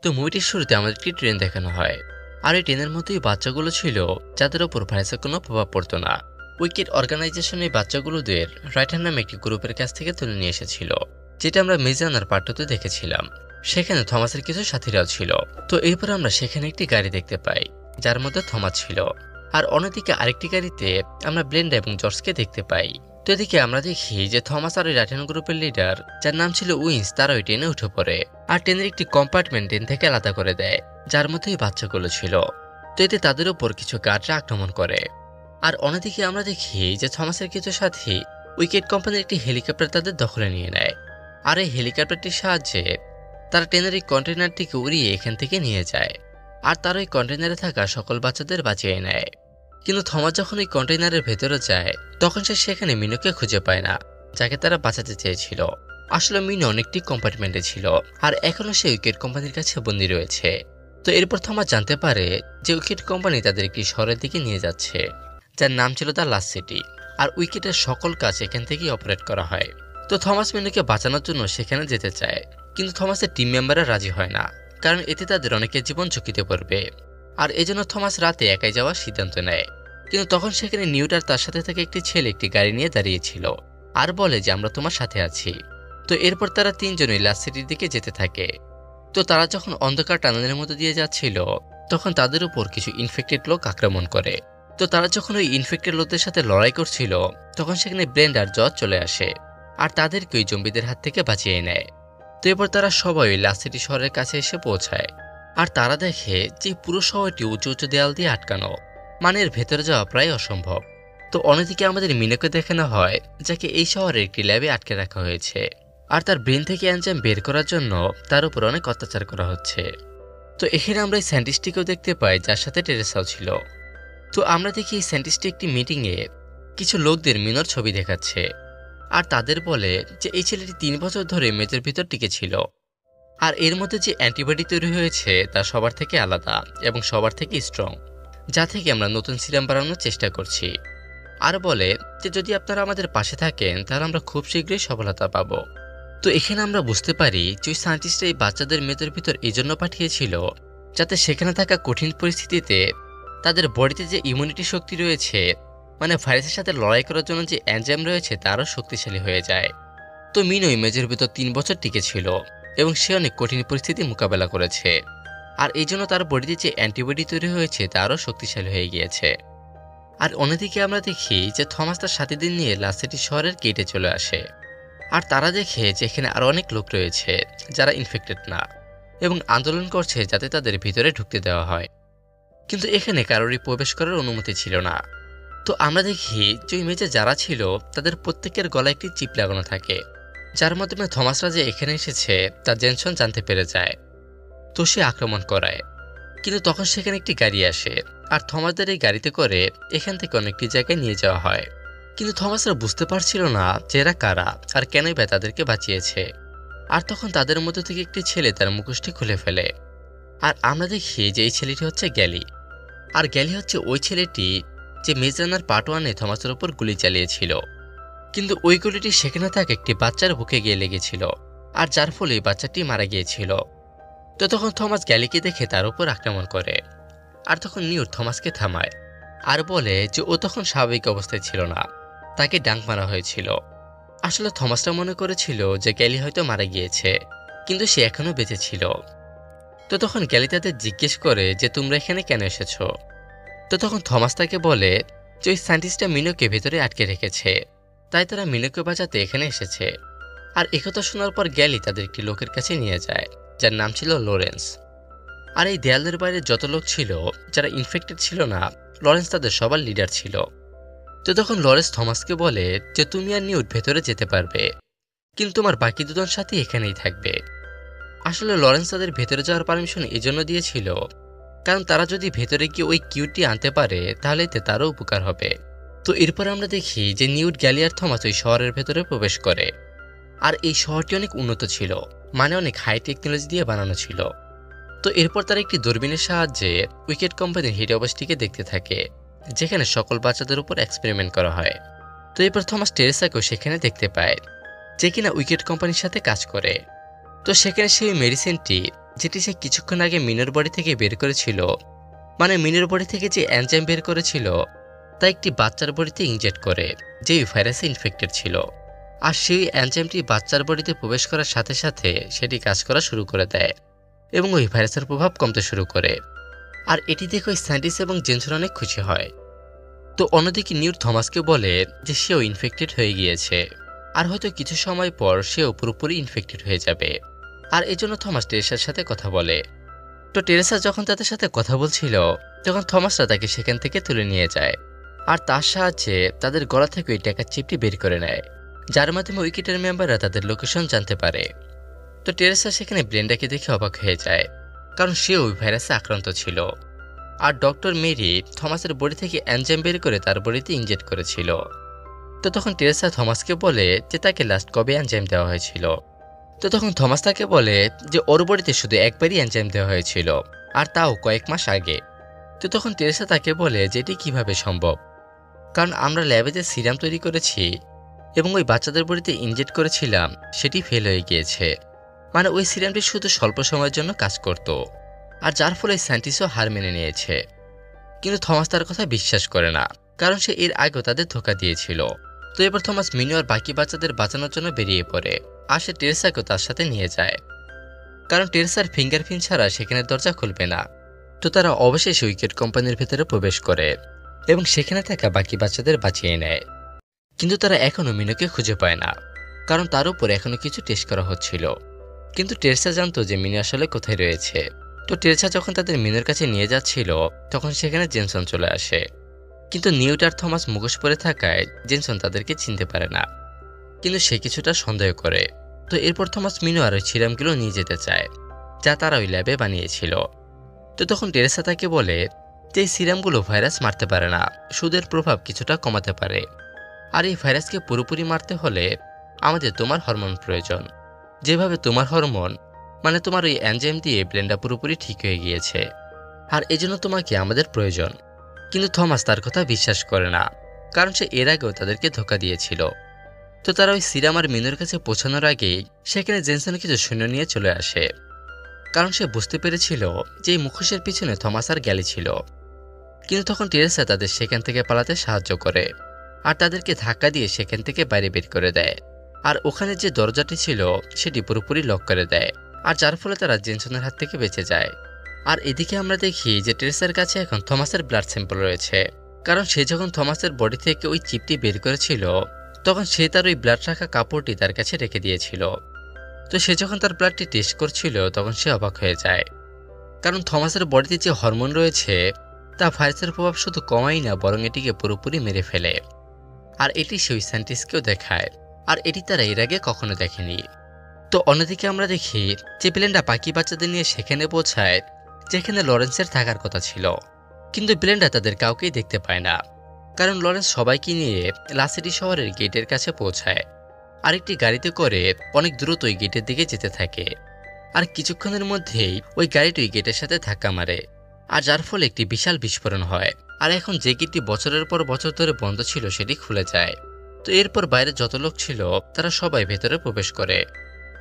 তো মুভিটির শুরুতে আমাদের একটি ট্রেন দেখানো হয়। আর এই ট্রেনের মধ্যেই বাচ্চাগুলো ছিল যাদের ওপর ভাইরাসের কোনো প্রভাব পড়তো না। উইকেট অর্গানাইজেশন এই বাচ্চাগুলোদের রাইটার নামে একটি গ্রুপের কাছ থেকে তুলে নিয়ে এসেছিল, যেটা আমরা মেজানার পার্টতে দেখেছিলাম। সেখানে থমাসের কিছু সাথীরাও ছিল। তো এরপর আমরা সেখানে একটি গাড়ি দেখতে পাই যার মধ্যে থমাস ছিল। আর অন্যদিকে আরেকটি গাড়িতে আমরা ব্লেন্ডা এবং জর্জকে দেখতে পাই। তো এদিকে আমরা দেখি যে থমাস আর ওই রাইটার গ্রুপের লিডার, যার নাম ছিল উইন্স, তারা ওই ট্রেনে উঠে পড়ে। আর ট্রেনের একটি কম্পার্টমেন্ট ট্রেন থেকে আলাদা করে দেয়, যার মধ্যে ওই বাচ্চাগুলো ছিল। তো এতে তাদের উপর কিছু গার্ডরা আক্রমণ করে। আর অন্যদিকে আমরা দেখি যে থমাসের কিছু সাথী উইকেট কোম্পানির একটি হেলিকপ্টার তাদের দখলে নিয়ে নেয়। আর এই হেলিকপ্টারটির সাহায্যে তারা ট্রেনের এই কন্টেনারটিকে উড়িয়ে এখান থেকে নিয়ে যায়। আর তারা ওই কন্টেনারে থাকা সকল বাচ্চাদের বাঁচিয়ে নেয়। কিন্তু থমাস যখন ওই কন্টেনারের ভেতরে যায়, তখন সে সেখানে মিনুকে খুঁজে পায় না, যাকে তারা বাঁচাতে চেয়েছিল। আসলে মিনু অনেকটি কম্পার্টমেন্টে ছিল, আর এখনো সে উইকেট কোম্পানির কাছে বন্দী রয়েছে। তো এরপর থমাস জানতে পারে যে উইকেট কোম্পানি তাদের একটি শহরের দিকে নিয়ে যাচ্ছে, যার নাম ছিল দ্য লাস্ট সিটি। আর উইকেটের সকল কাজ এখান থেকেই অপারেট করা হয়। তো থমাস মিনুকে বাঁচানোর জন্য সেখানে যেতে চায়, কিন্তু থমাসের টিম মেম্বাররা রাজি হয় না, কারণ এতে তাদের অনেকের জীবন ঝুঁকিতে পড়বে। আর এজন্য থমাস রাতে একাই যাওয়ার সিদ্ধান্ত নেয়। কিন্তু তখন সেখানে নিউট আর তার সাথে থাকা একটি ছেলে একটি গাড়ি নিয়ে দাঁড়িয়েছিল, আর বলে যে আমরা তোমার সাথে আছি। তো এরপর তারা তিনজনই লাস্ট সিটির দিকে যেতে থাকে। তো তারা যখন অন্ধকার টানেলের মধ্যে দিয়ে যাচ্ছিল, তখন তাদের উপর কিছু ইনফেক্টেড লোক আক্রমণ করে। তো তারা যখন ওই ইনফেক্টেড লোকদের সাথে লড়াই করছিল, তখন সেখানে ব্লেন্ড আর জজ চলে আসে, আর তাদেরকে ওই জম্বিদের হাত থেকে বাঁচিয়ে নেয়। তো এরপর তারা সবাই ওই লাস্ট সিটি শহরের কাছে এসে পৌঁছায়। আর তারা দেখে যে পুরো শহরটি উঁচু উঁচু দেয়াল দিয়ে আটকানো, মানে এর ভেতরে যাওয়া প্রায় অসম্ভব। তো অন্যদিকে আমাদের মিনুকে দেখানো হয়, যাকে এই শহরের একটি ল্যাবে আটকে রাখা হয়েছে। আর তার ব্রেন থেকে এনজাইম বের করার জন্য তার উপর অনেক অত্যাচার করা হচ্ছে। তো এখানে আমরা এই সায়েন্টিস্টটিকেও দেখতে পাই, যার সাথে টেরেসাও ছিল। তো আমরা দেখি এই সায়েন্টিস্টটি একটি মিটিংয়ে কিছু লোকদের মিনোর ছবি দেখাচ্ছে, আর তাদের বলে যে এই ছেলেটি 3 বছর ধরে মেজের ভিতর টিকে ছিল। আর এর মধ্যে যে অ্যান্টিবডি তৈরি হয়েছে তা সবার থেকে আলাদা এবং সবার থেকে স্ট্রং, যা থেকে আমরা নতুন সিরাম বানানোর চেষ্টা করছি। আর বলে যে যদি আপনারা আমাদের পাশে থাকেন, তাহলে আমরা খুব শীঘ্রই সফলতা পাবো। তো এখানে আমরা বুঝতে পারি যে ওই সায়েন্টিস্টরা এই বাচ্চাদের মেয়েদের ভিতর এই জন্য পাঠিয়েছিল, যাতে সেখানে থাকা কঠিন পরিস্থিতিতে তাদের বডিতে যে ইমিউনিটি শক্তি রয়েছে, মানে ভাইরাসের সাথে লড়াই করার জন্য যে এনজাইম রয়েছে, তারও শক্তিশালী হয়ে যায়। তো মিনো মেজের ভিতর 3 বছর টিকে ছিল, এবং সে অনেক কঠিন পরিস্থিতি মোকাবেলা করেছে। আর এই জন্য তার বডিতে যে অ্যান্টিবডি তৈরি হয়েছে, তারও শক্তিশালী হয়ে গিয়েছে। আর অন্যদিকে আমরা দেখি যে থমাস তার সাথীদের নিয়ে লাস্ট সিটি শহরের গেটে চলে আসে। আর তারা দেখে যে এখানে আরো অনেক লোক রয়েছে যারা ইনফেক্টেড না, এবং আন্দোলন করছে যাতে তাদের ভিতরে ঢুকতে দেওয়া হয়। কিন্তু এখানে কারোরই প্রবেশ করার অনুমতি ছিল না। তো আমরা দেখি যে ওই মেজে যারা ছিল, তাদের প্রত্যেকের গলায় একটি চিপ লাগানো থাকে, যার মাধ্যমে থমাসরা যে এখানে এসেছে তা জেনসন জানতে পেরে যায়। তো সে আক্রমণ করায়। কিন্তু তখন সেখানে একটি গাড়ি আসে, আর থমাসদের এই গাড়িতে করে এখান থেকে অনেকটি জায়গায় নিয়ে যাওয়া হয়। কিন্তু থমাসরা বুঝতে পারছিল না যে এরা কারা আর কেনই বা তাদেরকে বাঁচিয়েছে। আর তখন তাদের মধ্যে থেকে একটি ছেলে তার মুখোশটি খুলে ফেলে। আর আমরা দেখি যে এই ছেলেটি হচ্ছে গ্যালি। আর গ্যালি হচ্ছে ওই ছেলেটি যে মেজরানার পার্ট 1-এ থমাসের উপর গুলি চালিয়েছিল। কিন্তু ওই গুলিটি সেখানে থাকা একটি বাচ্চার বুকে গিয়ে লেগেছিল, আর যার ফলে এই বাচ্চাটি মারা গিয়েছিল। তো তখন থমাস গ্যালিকে দেখে তার উপর আক্রমণ করে। আর তখন নিউট থমাসকে থামায়, আর বলে যে ও তখন স্বাভাবিক অবস্থায় ছিল না, তাকে ডাঙ্ক মারা হয়েছিল। আসলে থমাসটা মনে করেছিল যে গ্যালি হয়তো মারা গিয়েছে, কিন্তু সে এখনো বেঁচে ছিল। তো তখন গ্যালি তাদের জিজ্ঞেস করে যে তোমরা এখানে কেন এসেছো। তো তখন থমাস তাকে বলে যে ওই সায়েন্টিস্টটা মিনোকে ভেতরে আটকে রেখেছে, তাই তারা মিনোকে বাঁচাতে এখানে এসেছে। আর একথা শোনার পর গ্যালি তাদের একটি লোকের কাছে নিয়ে যায়, যার নাম ছিল লরেন্স। আর এই দেয়ালের বাইরে যত লোক ছিল যারা ইনফেক্টেড ছিল না, লরেন্স তাদের সবার লিডার ছিল। তো তখন লরেন্স থমাসকে বলে যে তুমি আর নিউট ভেতরে যেতে পারবে, কিন্তু তোমার বাকি দুজন সাথী এখানেই থাকবে। আসলে লরেন্স তাদের ভেতরে যাওয়ার পারমিশন এই জন্য দিয়েছিল, কারণ তারা যদি ভেতরে গিয়ে ওই কিউটি আনতে পারে, তাহলে এতে তারও উপকার হবে। তো এরপর আমরা দেখি যে নিউট, গ্যালি আর থমাস ওই শহরের ভেতরে প্রবেশ করে। আর এই শহরটি অনেক উন্নত ছিল, মানে অনেক হাই টেকনোলজি দিয়ে বানানো ছিল। তো এরপর তারা একটি দূরবীনের সাহায্যে উইকেট কোম্পানির হেড অফিসটিকে দেখতে থাকে, যেখানে সকল বাচ্চাদের উপর এক্সপেরিমেন্ট করা হয়। তো এরপর থমাস টেরেসাকেও সেখানে দেখতে পায়, যে কিনা উইকেট কোম্পানির সাথে কাজ করে। তো সেখানে সেই মেডিসিনটি যেটি সে কিছুক্ষণ আগে মিনোর বডি থেকে বের করেছিল, মানে মিনোর বডি থেকে যে এনজাইম বের করেছিল তা একটি বাচ্চার বডিতে ইনজেক্ট করে, যে ওই ভাইরাসে ইনফেক্টেড ছিল। আর সেই এনজাইমটি বাচ্চার বডিতে প্রবেশ করার সাথে সাথে সেটি কাজ করা শুরু করে দেয় এবং ওই ভাইরাসের প্রভাব কমতে শুরু করে। আর এটি দেখে ওই সায়েন্টিস্ট এবং জেনসন অনেক খুশি হয়। তো অন্যদিকে নিউট থমাসকে বলে যে সেও ইনফেক্টেড হয়ে গিয়েছে, আর হয়তো কিছু সময় পর সেও পুরোপুরি ইনফেক্টেড হয়ে যাবে। আর এজন্য থমাস টেরেসার সাথে কথা বলে। তো টেরেসা যখন তাদের সাথে কথা বলছিল তখন থমাসরা তাকে সেখান থেকে তুলে নিয়ে যায়, আর তার সাহায্যে তাদের গলা থেকে ওই টাকার চিপটি বের করে নেয়, যার মাধ্যমে উইকেটের মেম্বাররা তাদের লোকেশন জানতে পারে। তো টেরেসা সেখানে ব্লেন্ডাকে দেখে অবাক হয়ে যায়, কারণ সে ওই ভাইরাসে আক্রান্ত ছিল। আর ডক্টর মেরি থমাসের বডি থেকে এনজাইম বের করে তার বডিতে ইনজেক্ট করেছিল। তো তখন টেরেসা থমাসকে বলে যে তাকে লাস্ট কবে এনজাইম দেওয়া হয়েছিল। তো তখন থমাস তাকে বলে যে ওর বডিতে শুধু একবারই এনজাইম দেওয়া হয়েছিল, আর তাও কয়েক মাস আগে। তো তখন টেরেসা তাকে বলে যে এটি কিভাবে সম্ভব, কারণ আমরা ল্যাবে যে সিরাম তৈরি করেছি এবং ওই বাচ্চাদের বডিতে ইনজেক্ট করেছিলাম সেটি ফেল হয়ে গিয়েছে, মানে ওই সিরামটি শুধু স্বল্প সময়ের জন্য কাজ করত, আর যার ফলে সায়েন্টিস্টও হার মেনে নিয়েছে। কিন্তু থমাস তার কথা বিশ্বাস করে না, কারণ সে এর আগেও তাদের ধোঁকা দিয়েছিল। তো এবার থমাস মিনু আর বাকি বাচ্চাদের বাঁচানোর জন্য বেরিয়ে পড়ে, আর সে টেরেসাকেও তার সাথে নিয়ে যায়, কারণ টেরেসার ফিঙ্গারপ্রিন্ট ছাড়া সেখানে দরজা খুলবে না। তো তারা অবশেষে উইকেট কোম্পানির ভেতরে প্রবেশ করে এবং সেখানে থাকা বাকি বাচ্চাদের বাঁচিয়ে নেয়। কিন্তু তারা এখনও মিনুকে খুঁজে পায় না, কারণ তার উপর এখনো কিছু টেস্ট করা হচ্ছিল। কিন্তু টেরেসা জানতো যে মিনু আসলে কোথায় রয়েছে। তো টেরেসা যখন তাদের মিনুর কাছে নিয়ে যাচ্ছিল তখন সেখানে জেনসন চলে আসে, কিন্তু নিউট আর থমাস মুখোশ পরে থাকায় জেনসন তাদেরকে চিনতে পারে না, কিন্তু সে কিছুটা সন্দেহ করে। তো এরপর থমাস মিনু আর ওই সিরামগুলো নিয়ে যেতে চায় যা তারা ওই ল্যাবে বানিয়েছিল। তো তখন টেরেসা তাকে বলে যে এই সিরামগুলো ভাইরাস মারতে পারে না, সুদের প্রভাব কিছুটা কমাতে পারে, আর এই ভাইরাসকে পুরোপুরি মারতে হলে আমাদের তোমার হরমোন প্রয়োজন, যেভাবে তোমার হরমোন, মানে তোমার ওই এনজাইম দিয়ে ব্লেন্ডা পুরোপুরি ঠিক হয়ে গিয়েছে, আর এজন্য তোমাকে আমাদের প্রয়োজন। কিন্তু থমাস তার কথা বিশ্বাস করে না, কারণ সে এর আগেও তাদেরকে ধোঁকা দিয়েছিল। তো তারা ওই সিরাম আর মিনুর কাছে পৌঁছানোর আগেই সেখানে জেনসন কিছু সৈন্য নিয়ে চলে আসে, কারণ সে বুঝতে পেরেছিল যে এই মুখোশের পিছনে থমাস আর গ্যালি ছিল। কিন্তু তখন টেরেসা তাদের সেখান থেকে পালাতে সাহায্য করে, আর তাদেরকে ধাক্কা দিয়ে সেখান থেকে বাইরে বের করে দেয়, আর ওখানে যে দরজাটি ছিল সেটি পুরোপুরি লক করে দেয়, আর যার ফলে তারা জেনসনের হাত থেকে বেঁচে যায়। আর এদিকে আমরা দেখি যে টেরেসার কাছে এখন থমাসের ব্লাড স্যাম্পল রয়েছে, কারণ সে যখন থমাসের বডি থেকে ওই চিপটি বের করেছিল তখন সে তার ওই ব্লাড রাখা কাপড়টি তার কাছে রেখে দিয়েছিল। তো সে যখন তার ব্লাডটি টেস্ট করছিল তখন সে অবাক হয়ে যায়, কারণ থমাসের বডিতে যে হরমোন রয়েছে তা ভাইরাসের প্রভাব শুধু কমাই না, বরং এটিকে পুরোপুরি মেরে ফেলে। আর এটি সেই সায়েন্টিস্টকেও দেখায়, আর এটি তারা এর আগে কখনো দেখেনি। তো অন্যদিকে আমরা দেখি যে ব্লেন্ডা বাকি বাচ্চাদের নিয়ে সেখানে পৌঁছায় যেখানে লরেন্সের থাকার কথা ছিল, কিন্তু ব্লেন্ডা তাদের কাউকেই দেখতে পায় না, কারণ লরেন্স সবাইকে নিয়ে লাসিটি শহরের গেটের কাছে পৌঁছায়, আরেকটি গাড়িতে করে অনেক দ্রুত ওই গেটের দিকে যেতে থাকে। আর কিছুক্ষণের মধ্যেই ওই গাড়িটি ওই গেটের সাথে ধাক্কা মারে, আর যার ফলে একটি বিশাল বিস্ফোরণ হয়। আর এখন যে গেটটি বছরের পর বছর ধরে বন্ধ ছিল সেটি খুলে যায়। তো এরপর বাইরে যত লোক ছিল তারা সবাই ভেতরে প্রবেশ করে।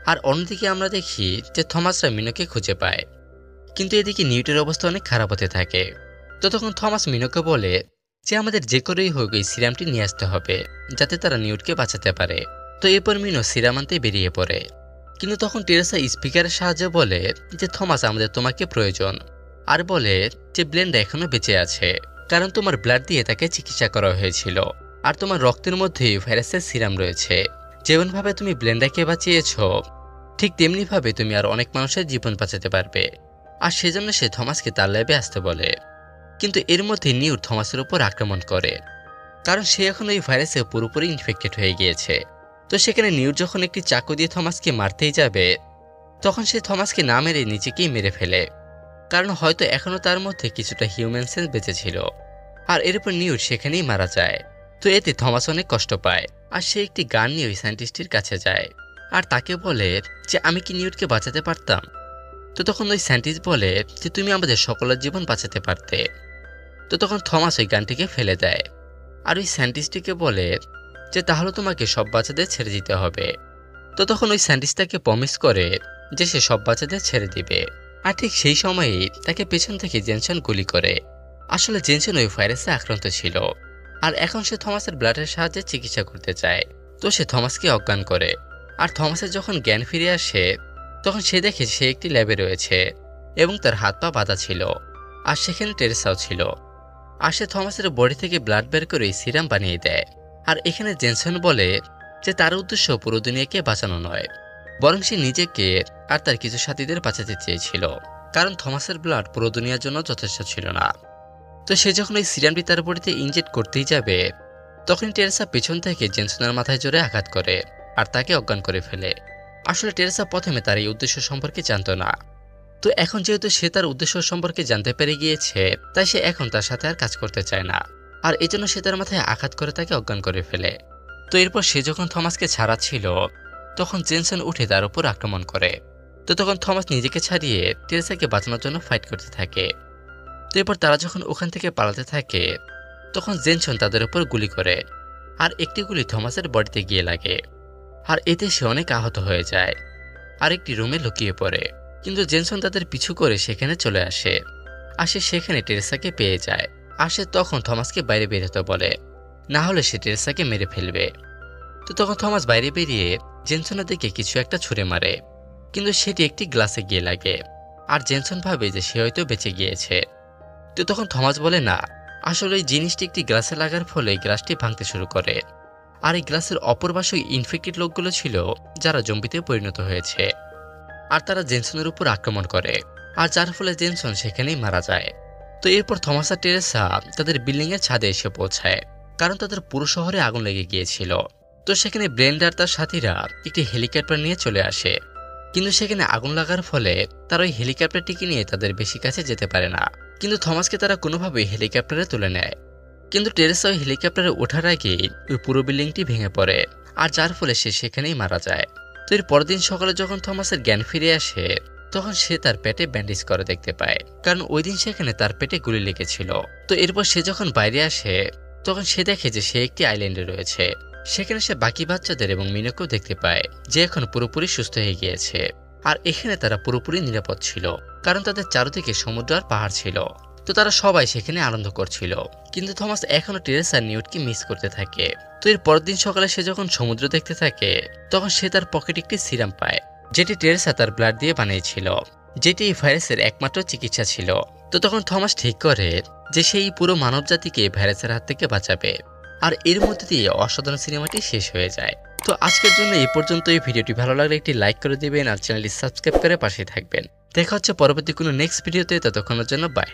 আর অন্যদিকে আমরা দেখি যে থমাসরা মিনোকে খুঁজে পায়, কিন্তু এদিকে নিউটের অবস্থা অনেক খারাপ হতে থাকে। তো তখন থমাস মিনোকে বলে যে আমাদের যে করেই হোক এই সিরামটি নিয়ে আসতে হবে, যাতে তারা নিউটকে বাঁচাতে পারে। তো এরপর মিনো সিরাম আনতে বেরিয়ে পড়ে, কিন্তু তখন টেরেসা স্পিকারের সাহায্যে বলে যে থমাস আমাদের তোমাকে প্রয়োজন, আর বলে যে ব্লেন্ডা এখনো বেঁচে আছে, কারণ তোমার ব্লাড দিয়ে তাকে চিকিৎসা করা হয়েছিল, আর তোমার রক্তের মধ্যেই ভাইরাসের সিরাম রয়েছে। যেমনভাবে তুমি ব্লেন্ডাকে বাঁচিয়েছ ঠিক তেমনিভাবে তুমি আর অনেক মানুষের জীবন বাঁচাতে পারবে। আর সেজন্য সে থমাসকে তার ল্যাবে আসতে বলে। কিন্তু এর মধ্যে নিউট থমাসের উপর আক্রমণ করে, কারণ সে এখন ওই ভাইরাসে পুরোপুরি ইনফেক্টেড হয়ে গিয়েছে। তো সেখানে নিউট যখন একটি চাকু দিয়ে থমাসকে মারতেই যাবে তখন সে থমাসকে না মেরে নিজেকেই মেরে ফেলে, কারণ হয়তো এখনো তার মধ্যে কিছুটা হিউম্যান সেন্স বেঁচে ছিল। আর এরপর নিউট সেখানেই মারা যায়। তো এতে থমাস অনেক কষ্ট পায়, আর সে একটি গান নিয়ে ওই সায়েন্টিস্টের কাছে যায়, আর তাকে বলে যে আমি কি নিউটকে বাঁচাতে পারতাম। তো তখন ওই সায়েন্টিস্ট বলে যে তুমি আমাদের সকলের জীবন বাঁচাতে পারতে। তো তখন থমাস ওই গানটিকে ফেলে দেয়, আর ওই সায়েন্টিস্টটিকে বলে যে তাহলে তোমাকে সব বাচ্চাদের ছেড়ে দিতে হবে। তো তখন ওই সায়েন্টিস্ট তাকে প্রমিস করে যে সে সব বাচ্চাদের ছেড়ে দিবে, আর ঠিক সেই সময়েই তাকে পেছন থেকে জেনসন গুলি করে। আসলে জেনসন ওই ভাইরাসে আক্রান্ত ছিল, আর এখন সে থমাসের ব্লাডের সাহায্যে চিকিৎসা করতে চায়। তো সে থমাসকে অজ্ঞান করে। আর থমাসের যখন জ্ঞান ফিরে আসে তখন সে দেখে সে একটি ল্যাবে রয়েছে এবং তার হাত পা বাঁধা ছিল, আর সেখানে টেরেসাও ছিল। আর সে থমাসের বডি থেকে ব্লাড বের করে সিরাম বানিয়ে দেয়। আর এখানে জেনসন বলে যে তার উদ্দেশ্য পুরো দুনিয়াকে বাঁচানো নয়, বরং সে নিজেকে আর তার কিছু সাথীদের বাঁচাতে চেয়েছিল, কারণ থমাসের ব্লাড পুরো দুনিয়ার জন্য যথেষ্ট ছিল না। তো সে যখন ওই সিরামটি তার বডিতে ইনজেক্ট করতেই যাবে তখন টেরেসা পেছন থেকে জেনসনের মাথায় জোরে আঘাত করে আর তাকে অজ্ঞান করে ফেলে। আসলে টেরেসা প্রথমে তার এই উদ্দেশ্য সম্পর্কে জানত না। তো এখন যেহেতু সে তার উদ্দেশ্য সম্পর্কে জানতে পেরে গিয়েছে, তাই সে এখন তার সাথে আর কাজ করতে চায় না, আর এজন্য সে তার মাথায় আঘাত করে তাকে অজ্ঞান করে ফেলে। তো এরপর সে যখন থমাসকে ছাড়াচ্ছিল তখন জেনসন উঠে তার উপর আক্রমণ করে। তো তখন থমাস নিজেকে ছাড়িয়ে টেরেসাকে বাঁচানোর জন্য ফাইট করতে থাকে। তো এরপর তারা যখন ওখান থেকে পালাতে থাকে তখন জেনসন তাদের উপর গুলি করে, আর একটি গুলি থমাসের বডিতে গিয়ে লাগে, আর এতে সে অনেক আহত হয়ে যায় আর একটি রুমে লুকিয়ে পড়ে। কিন্তু জেনসন তাদের পিছু করে সেখানে চলে আসে, আর সে সেখানে টেরেসাকে পেয়ে যায়। আর সে তখন থমাসকে বাইরে বের হতে বলে, না হলে সে টেরেসাকে মেরে ফেলবে। তো তখন থমাস বাইরে বেরিয়ে জেনসনের দিকে কিছু একটা ছুঁড়ে মারে, কিন্তু সেটি একটি গ্লাসে গিয়ে লাগে, আর জেনসন ভাবে যে সে হয়তো বেঁচে গিয়েছে। তো তখন থমাস বলে না, আসলে এই জিনিসটি একটি গ্লাসে লাগার ফলে গ্লাসটি ভাঙতে শুরু করে, আর এই গ্লাসের অপর পাশে ইনফেক্টেড লোকগুলো ছিল যারা জম্বিতে পরিণত হয়েছে, আর তারা জেনসনের উপর আক্রমণ করে, আর যার ফলে জেনসন সেখানেই মারা যায়। তো এরপর থমাস আর টেরেসা তাদের বিল্ডিং এর ছাদে এসে পৌঁছায়, কারণ তাদের পুরো শহরে আগুন লেগে গিয়েছিল। তো সেখানে ব্রেন্ডার তার সাথীরা একটি হেলিকপ্টার নিয়ে চলে আসে, কিন্তু সেখানে আগুন লাগার ফলে তারা ওই হেলিকপ্টারটিকে নিয়ে তাদের বেশি কাছে যেতে পারে না। কিন্তু থমাসকে তারা কোনোভাবেই হেলিকপ্টারে তুলে নেয়, কিন্তু টেরেসা ওই হেলিকপ্টারে ওঠার আগেই ওই পুরো বিল্ডিংটি ভেঙে পড়ে, আর যার ফলে সে সেখানেই মারা যায়। তো এর পরের দিন সকালে যখন থমাসের জ্ঞান ফিরে আসে তখন সে তার পেটে ব্যান্ডেজ করে দেখতে পায়, কারণ ওই দিন সেখানে তার পেটে গুলি লেগেছিল। তো এরপর সে যখন বাইরে আসে তখন সে দেখে যে সে একটি আইল্যান্ডে রয়েছে। সেখানে সে বাকি বাচ্চাদের এবং মিনোকেও দেখতে পায় যে এখন পুরোপুরি সুস্থ হয়ে গিয়েছে, আর এখানে তারা পুরোপুরি নিরাপদ ছিল, কারণ তাদের চারদিকে সমুদ্র আর পাহাড় ছিল। তো তারা সবাই সেখানে আনন্দ করছিল, কিন্তু থমাস এখনো টেরেসা নিউটকে মিস করতে থাকে। তো এর পরের দিন সকালে সে যখন সমুদ্র দেখতে থাকে তখন সে তার পকেটে একটি সিরাম পায়, যেটি টেরেসা তার ব্লাড দিয়ে বানিয়েছিল, যেটি এই ভাইরাসের একমাত্র চিকিৎসা ছিল। তো তখন থমাস ঠিক করে যে সেই পুরো মানব জাতিকে ভাইরাসের হাত থেকে বাঁচাবে, আর এর মধ্যে দিয়ে অসাধারণ সিনেমাটি শেষ হয়ে যায়। তো আজকের জন্য এই পর্যন্ত। এই ভিডিওটি ভালো লাগলে একটি লাইক করে দিবেন আর চ্যানেলটি সাবস্ক্রাইব করে পাশে থাকবেন। দেখা হচ্ছে পরবর্তী কোনো নেক্সট ভিডিওতে, ততক্ষণের জন্য বাই।